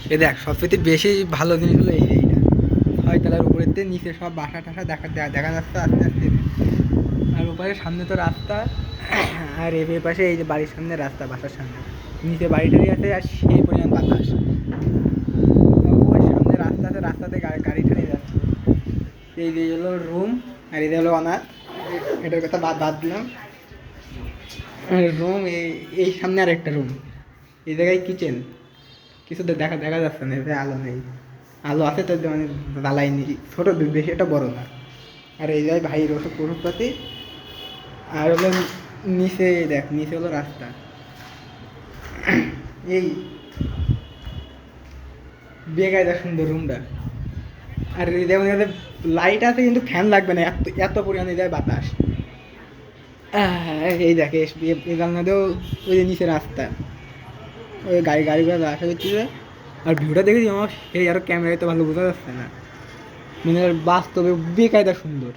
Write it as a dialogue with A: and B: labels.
A: এ দেখ সবচেয়ে বেশি ভালো জিনিস হলো এইটা, ছয়তলার উপরেতে নিচে সব বাসা টাসা দেখা যাচ্ছে আস্তে আস্তে। আর ওপারে সামনে তো রাস্তা, আর এ পাশে এই যে বাড়ির সামনে রাস্তা, বাসার সামনে নিচে বাড়িটারি আছে, আর সেই পরিমাণ বাতাস। ওই সামনে রাস্তা আছে, রাস্তাতে গাড়ি টাড়ি যাচ্ছে। এই যে হলো রুম, আর এটা হলো অনাথ, এটার কথা বাদ বাদ দিলাম। রুম এই সামনে আর একটা রুম, এই জায়গায় কিচেন। কিছু তো দেখা দেখা যাচ্ছে না, এতে আলো নেই। আলো আছে তো মানে জ্বালাইনি, ছোটো বেশি একটা বড় না। আর এই জায়গায় ভাইয়ের ওষুধপাতি। আর হলো নিচে, দেখ নিচে হলো রাস্তা। এই বেকায়দা সুন্দর রুমটা। আর এই যেমন লাইট আছে কিন্তু ফ্যান লাগবে না, এত এত পরিমাণে যায় বাতাস। এই দেখে এই জানলাতেও ওই যে নিচে রাস্তা, ওই গাড়ি ঘোড়া আসা করতেছে। আর ভিউটা দেখেছি আমার, সেই আরও ক্যামেরায় তো ভালো বোঝা যাচ্ছে না, মানে বাস্তবে বেকায়দা সুন্দর।